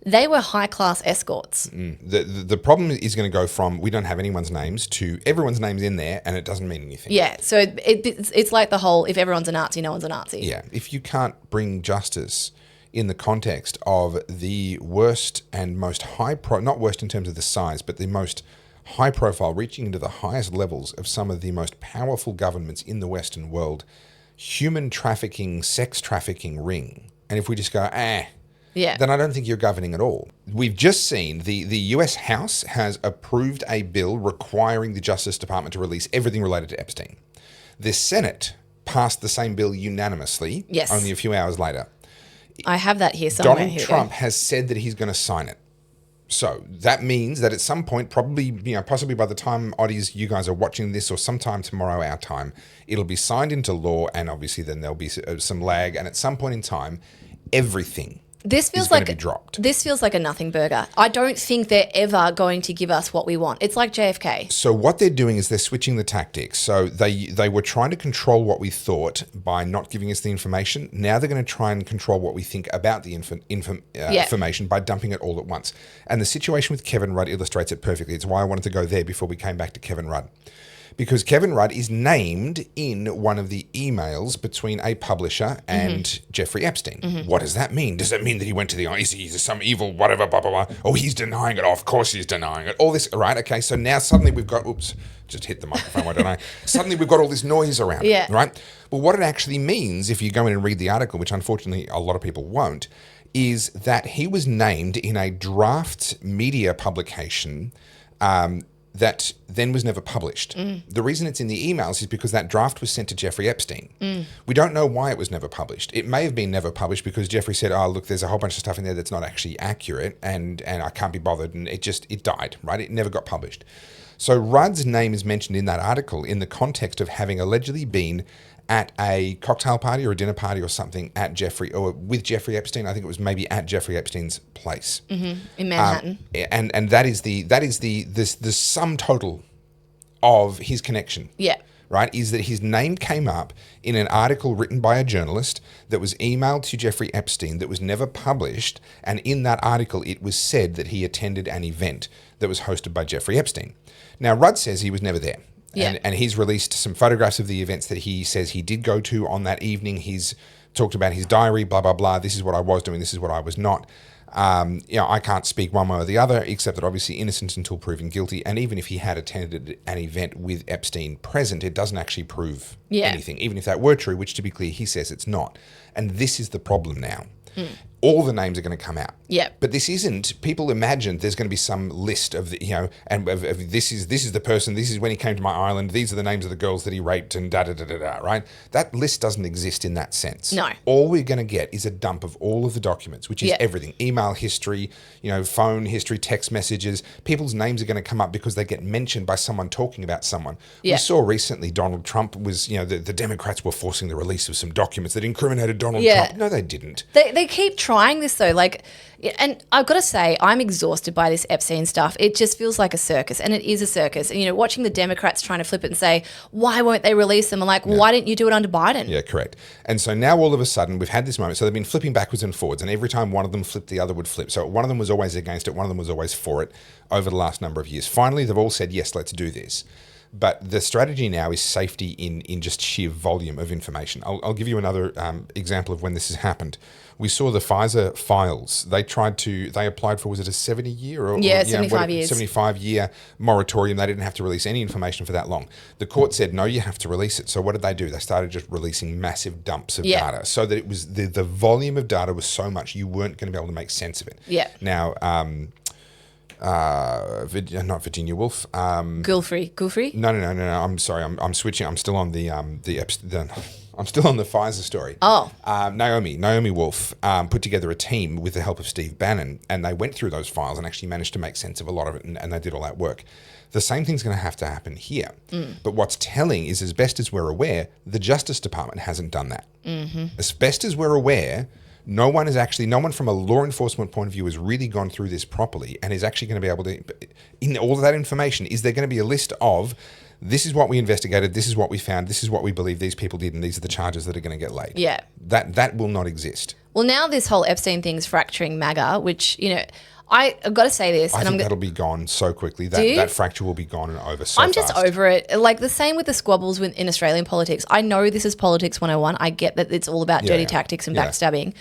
They were high-class escorts. The problem is going to go from we don't have anyone's names to everyone's name's in there and it doesn't mean anything. Yeah, so it's like the whole if everyone's a Nazi, no one's a Nazi. Yeah, if you can't bring justice in the context of the worst and most not worst in terms of the size, but the most high profile, reaching into the highest levels of some of the most powerful governments in the Western world, human trafficking, sex trafficking ring. And if we just go, then I don't think you're governing at all. We've just seen the US House has approved a bill requiring the Justice Department to release everything related to Epstein. The Senate passed the same bill unanimously only a few hours later. I have that here somewhere. Donald Trump has said that he's going to sign it. So that means that at some point, probably, possibly by the time, Oddies, you guys are watching this, or sometime tomorrow our time, it'll be signed into law, and obviously then there'll be some lag, and at some point in time, everything is going to be dropped. This feels like a nothing burger. I don't think they're ever going to give us what we want. It's like JFK. So what they're doing is they're switching the tactics. So they were trying to control what we thought by not giving us the information. Now they're going to try and control what we think about the information by dumping it all at once. And the situation with Kevin Rudd illustrates it perfectly. It's why I wanted to go there before we came back to Kevin Rudd. Because Kevin Rudd is named in one of the emails between a publisher and Jeffrey Epstein. What does that mean? Does that mean that he went to the ICE? He's some evil whatever, blah, blah, blah. Oh, he's denying it. Oh, of course he's denying it. All this, right? Okay, so now suddenly we've got, just hit the microphone, why don't I? Suddenly we've got all this noise around it, right? Well, what it actually means, if you go in and read the article, which unfortunately a lot of people won't, is that he was named in a draft media publication that then was never published. The reason it's in the emails is because that draft was sent to Jeffrey Epstein. We don't know why it was never published. It may have been never published because Jeffrey said, oh, look, there's a whole bunch of stuff in there that's not actually accurate and I can't be bothered, and it died, right? It never got published. So Rudd's name is mentioned in that article in the context of having allegedly been at a cocktail party or a dinner party or something with Jeffrey Epstein. I think it was maybe at Jeffrey Epstein's place in Manhattan. And that is the sum total of his connection. Yeah. Right, is that his name came up in an article written by a journalist that was emailed to Jeffrey Epstein that was never published, and in that article it was said that he attended an event that was hosted by Jeffrey Epstein. Now, Rudd says he was never there. Yeah. And he's released some photographs of the events that he says he did go to on that evening. He's talked about his diary, blah, blah, blah. This is what I was doing. This is what I was not. I can't speak one way or the other, except that obviously innocent until proven guilty. And even if he had attended an event with Epstein present, it doesn't actually prove anything, even if that were true, which to be clear, he says it's not. And this is the problem now. All the names are going to come out. Yeah. But this isn't, people imagine there's going to be some list of, and of this is the person, this is when he came to my island, these are the names of the girls that he raped and da-da-da-da-da, right? That list doesn't exist in that sense. No. All we're going to get is a dump of all of the documents, which is everything. Email history, phone history, text messages. People's names are going to come up because they get mentioned by someone talking about someone. We saw recently Donald Trump was, the Democrats were forcing the release of some documents that incriminated Donald Trump. No, they didn't. They keep trying this though, and I've got to say, I'm exhausted by this Epstein stuff. It just feels like a circus, and it is a circus. And, watching the Democrats trying to flip it and say, why won't they release them? I'm like, why didn't you do it under Biden? Yeah, correct. And so now all of a sudden we've had this moment. So they've been flipping backwards and forwards, and every time one of them flipped, the other would flip. So one of them was always against it, one of them was always for it over the last number of years. Finally, they've all said, yes, let's do this. But the strategy now is safety in just sheer volume of information. I'll give you another example of when this has happened. We saw the Pfizer files. They applied for, was it a 70-year? 75 years. 75-year moratorium. They didn't have to release any information for that long. The court said, no, you have to release it. So what did they do? They started just releasing massive dumps of data so that it was the volume of data was so much you weren't going to be able to make sense of it. Yeah. Now, not Virginia Woolf. Gulfrey? No. I'm sorry. I'm switching. I'm still on I'm still on the Pfizer story. Oh. Naomi Wolf put together a team with the help of Steve Bannon, and they went through those files and actually managed to make sense of a lot of it, and they did all that work. The same thing's going to have to happen here. But what's telling is, as best as we're aware, the Justice Department hasn't done that. As best as we're aware, no one from a law enforcement point of view has really gone through this properly and is actually going to be able to, in all of that information, is there going to be a list of, this is what we investigated, this is what we found, this is what we believe these people did, and these are the charges that are going to get laid. Yeah. That will not exist. Well, now this whole Epstein thing's fracturing MAGA, which, I've got to say this. I and think that'll be gone so quickly. That fracture will be gone and over so I'm fast. just over it. Like the same with the squabbles in Australian politics. I know this is politics 101. I get that it's all about dirty tactics and backstabbing.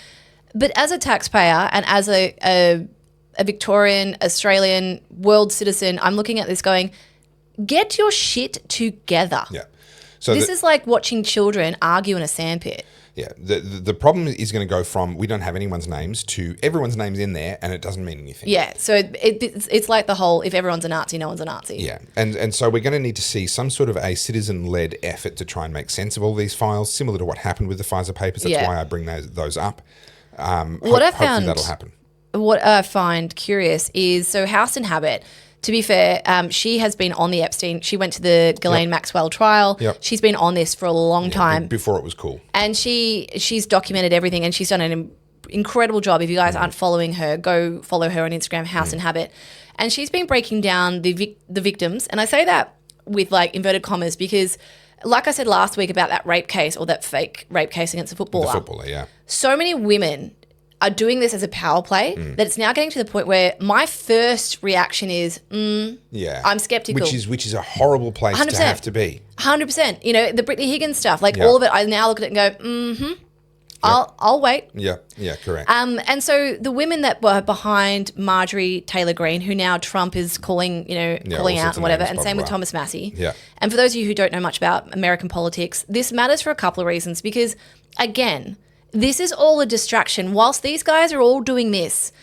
But as a taxpayer and as a Victorian, Australian, world citizen, I'm looking at this going, get your shit together. Yeah. So this is like watching children argue in a sandpit. Yeah, the problem is going to go from we don't have anyone's names to everyone's name's in there and it doesn't mean anything. Yeah, so it's like the whole if everyone's a Nazi, no one's a Nazi. Yeah, and so we're going to need to see some sort of a citizen-led effort to try and make sense of all these files, similar to what happened with the Pfizer papers. That's why I bring those up. Hopefully that'll happen. What I find curious is, so House and Habit, to be fair, she has been on the Epstein. She went to the Ghislaine Maxwell trial. Yep. She's been on this for a long time. Before it was cool. And she's documented everything and she's done an incredible job. If you guys aren't following her, go follow her on Instagram, House and Habit. And she's been breaking down the victims. And I say that with like inverted commas because like I said last week about that rape case or that fake rape case against a footballer. The footballer, yeah. So many women are doing this as a power play that it's now getting to the point where my first reaction is, I'm skeptical. Which is a horrible place 100%. to have to be. 100%. The Brittany Higgins stuff, like all of it, I now look at it and go, I'll wait. Yeah, correct. And so the women that were behind Marjorie Taylor Greene, who now Trump is calling, calling out and whatever, and same with Thomas Massey. Yeah. And for those of you who don't know much about American politics, this matters for a couple of reasons because, again, this is all a distraction. Whilst these guys are all doing this,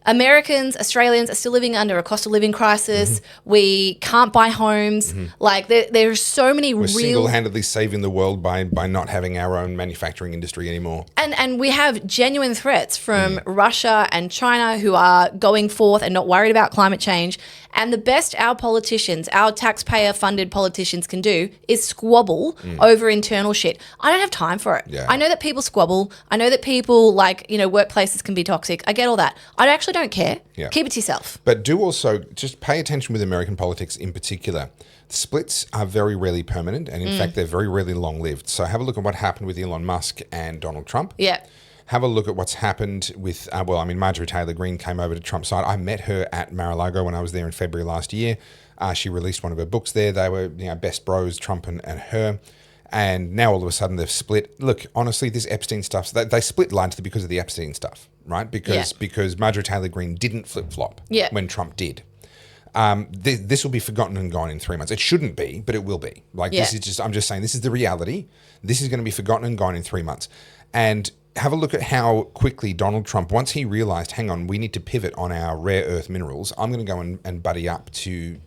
Americans, Australians are still living under a cost of living crisis. We can't buy homes. Like there are so many We're real... single-handedly saving the world by not having our own manufacturing industry anymore. And we have genuine threats from Russia and China who are going forth and not worried about climate change. And the best our politicians, our taxpayer-funded politicians can do is squabble over internal shit. I don't have time for it. Yeah. I know that people squabble. I know that people workplaces can be toxic. I get all that. I actually don't care. Yeah. Keep it to yourself. But do also just pay attention with American politics in particular. The splits are very rarely permanent, and in fact, they're very rarely long-lived. So have a look at what happened with Elon Musk and Donald Trump. Yeah. Have a look at what's happened with, Marjorie Taylor Greene came over to Trump's side. I met her at Mar-a-Lago when I was there in February last year. She released one of her books there. They were, best bros, Trump and her. And now all of a sudden they've split. Look, honestly, this Epstein stuff, they split largely because of the Epstein stuff, right? Because Marjorie Taylor Greene didn't flip-flop when Trump did. This will be forgotten and gone in 3 months. It shouldn't be, but it will be. This is just, I'm just saying, this is the reality. This is going to be forgotten and gone in 3 months. And have a look at how quickly Donald Trump, once he realized, hang on, we need to pivot on our rare earth minerals, I'm going to go and buddy up to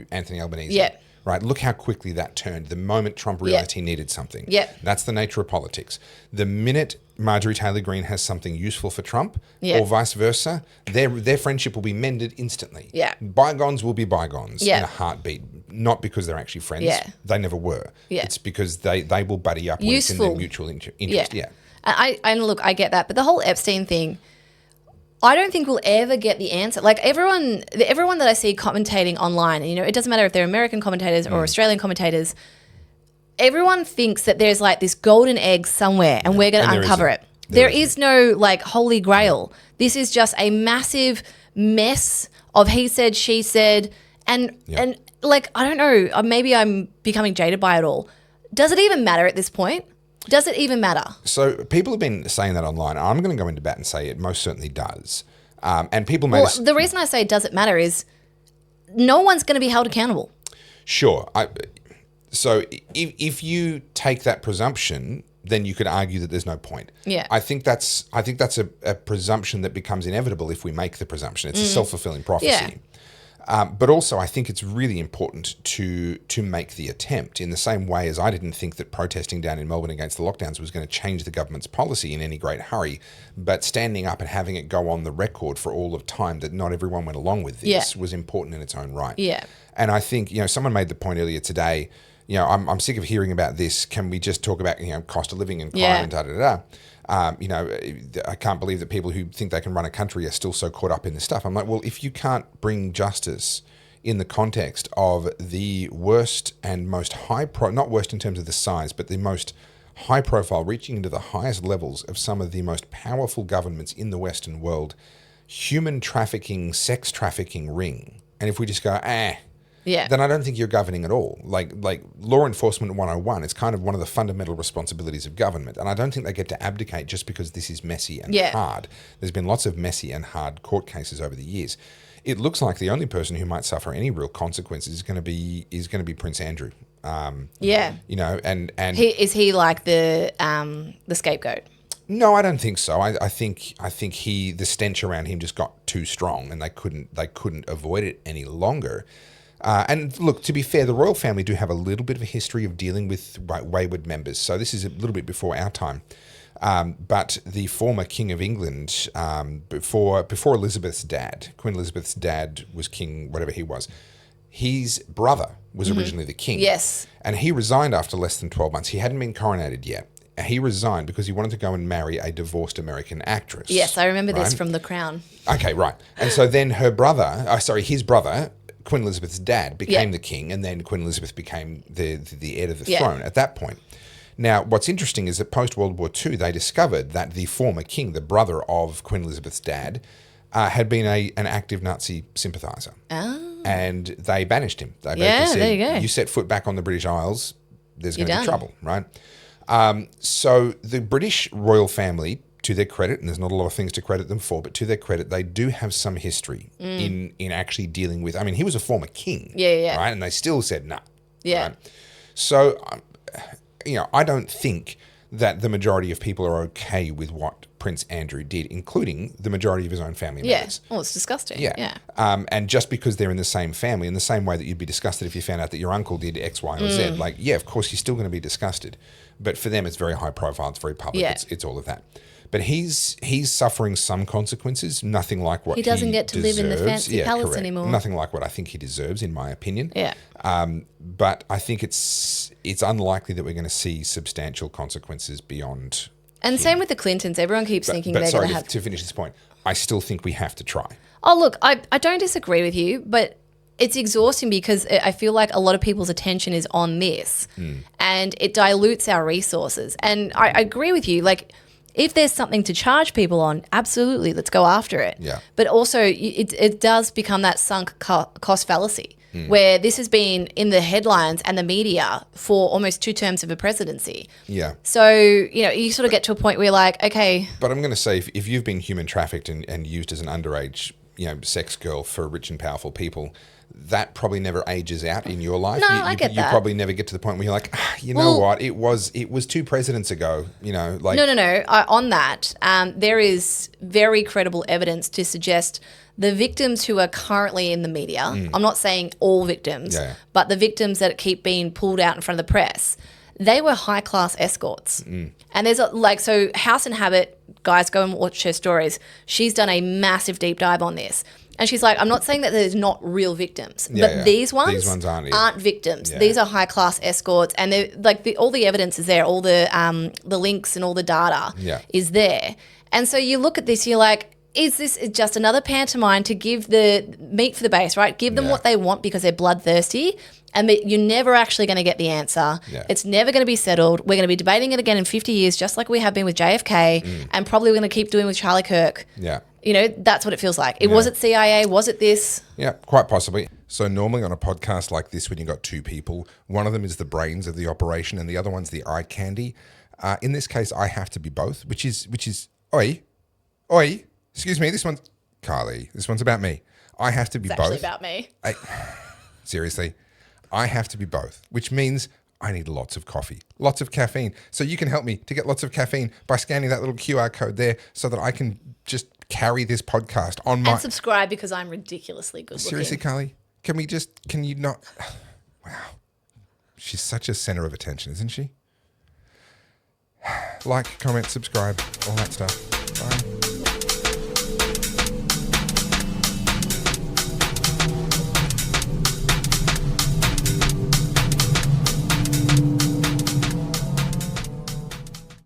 Anthony Albanese. Yeah. Right, look how quickly that turned. The moment Trump realized he needed something. Yeah. That's the nature of politics. The minute Marjorie Taylor Greene has something useful for Trump, or vice versa, their friendship will be mended instantly. Yeah. Bygones will be bygones in Yeah. a heartbeat. Not because they're actually friends. Yeah. They never were. Yeah. It's because they will buddy up when it's in their mutual interest. Yeah. And look, I get that. But the whole Epstein thing, I don't think we'll ever get the answer. Like everyone that I see commentating online, it doesn't matter if they're American commentators or Australian commentators, everyone thinks that there's like this golden egg somewhere and we're going to uncover it. There is no like holy grail. This is just a massive mess of he said, she said, and like, I don't know, maybe I'm becoming jaded by it all. Does it even matter at this point? Does it even matter? So people have been saying that online. I'm going to go into bat and say it most certainly does. And people the reason I say does it matter is no one's going to be held accountable. Sure. So if you take that presumption, then you could argue that there's no point. Yeah. I think that's a presumption that becomes inevitable if we make the presumption. It's a self-fulfilling prophecy. Yeah. But also, I think it's really important to make the attempt in the same way as I didn't think that protesting down in Melbourne against the lockdowns was going to change the government's policy in any great hurry. But standing up and having it go on the record for all of time that not everyone went along with this was important in its own right. Yeah. And I think, someone made the point earlier today, I'm sick of hearing about this. Can we just talk about, cost of living and climate and da-da-da? I can't believe that people who think they can run a country are still so caught up in this stuff. I'm like, well, if you can't bring justice in the context of the worst and most not worst in terms of the size, but the most high profile, reaching into the highest levels of some of the most powerful governments in the Western world, human trafficking, sex trafficking ring. And if we just go, then I don't think you're governing at all. Like law enforcement 101, it's kind of one of the fundamental responsibilities of government. And I don't think they get to abdicate just because this is messy and hard. There's been lots of messy and hard court cases over the years. It looks like the only person who might suffer any real consequences is going to be Prince Andrew. You know, and is he like the scapegoat? No, I don't think so. I think the stench around him just got too strong, and they couldn't avoid it any longer. And look, to be fair, the royal family do have a little bit of a history of dealing with wayward members. So this is a little bit before our time. But the former King of England, before Elizabeth's dad, Queen Elizabeth's dad was king, whatever he was, his brother was originally the king. Yes. And he resigned after less than 12 months. He hadn't been coronated yet. He resigned because he wanted to go and marry a divorced American actress. Yes, I remember this from The Crown. Okay, right. And so then his brother, Queen Elizabeth's dad, became the king, and then Queen Elizabeth became the heir to the throne at that point. Now, what's interesting is that post-World War II, they discovered that the former king, the brother of Queen Elizabeth's dad, had been an active Nazi sympathiser. Oh. And they banished him. They basically said, there you go. You set foot back on the British Isles, there's going to be trouble, right? So the British royal family, to their credit, and there's not a lot of things to credit them for, but to their credit, they do have some history in actually dealing with, I mean, he was a former king, right? And they still said no. Yeah. Right? So, I don't think that the majority of people are okay with what Prince Andrew did, including the majority of his own family members. Yeah. Oh, it's disgusting. Yeah. And just because they're in the same family, in the same way that you'd be disgusted if you found out that your uncle did X, Y, or Z, like, of course, you're still going to be disgusted. But for them, it's very high profile. It's very public. Yeah. It's all of that. But he's suffering some consequences, nothing like what he doesn't get to deserves. Live in the fancy palace anymore. Nothing like what I think he deserves, in my opinion. Yeah. But I think it's unlikely that we're going to see substantial consequences beyond. And same with the Clintons. Everyone keeps thinking they're going to have. To finish this point, I still think we have to try. Oh, look, I don't disagree with you, but it's exhausting because I feel like a lot of people's attention is on this, and it dilutes our resources. And I agree with you, like. If there's something to charge people on, absolutely, let's go after it. Yeah. But also, it does become that sunk cost fallacy where this has been in the headlines and the media for almost 2 terms of a presidency. Yeah. So, you sort of get to a point where you're like, okay. But I'm going to say, if you've been human trafficked and used as an underage, sex girl for rich and powerful people, that probably never ages out in your life. No, I get that. You probably never get to the point where you're like, know what? It was 2 presidents ago. Like No. On that, there is very credible evidence to suggest the victims who are currently in the media. I'm not saying all victims, but the victims that keep being pulled out in front of the press. They were high class escorts, and there's so House and Habit guys, go and watch her stories. She's done a massive deep dive on this. And she's like, I'm not saying that there's not real victims, but these ones aren't victims. Yeah. These are high-class escorts, and they're like all the evidence is there, all the links and all the data is there. And so you look at this, you're like, is this just another pantomime to give the meat for the base, right? Give them what they want because they're bloodthirsty, and you're never actually going to get the answer. Yeah. It's never going to be settled. We're going to be debating it again in 50 years, just like we have been with JFK, and probably we're going to keep doing with Charlie Kirk. Yeah. That's what it feels like. Was it CIA? Was it this? Yeah, quite possibly. So normally on a podcast like this, when you've got 2 people, one of them is the brains of the operation and the other one's the eye candy. In this case, I have to be both, which is, oi, excuse me, this one's, Carly, this one's about me. I have to be both. It's actually about me. Seriously, I have to be both, which means I need lots of coffee, lots of caffeine. So you can help me to get lots of caffeine by scanning that little QR code there so that I can just carry this podcast on my... And subscribe because I'm ridiculously good looking. Seriously, Carly? Can you not... Wow. She's such a center of attention, isn't she? Like, comment, subscribe, all that stuff. Bye.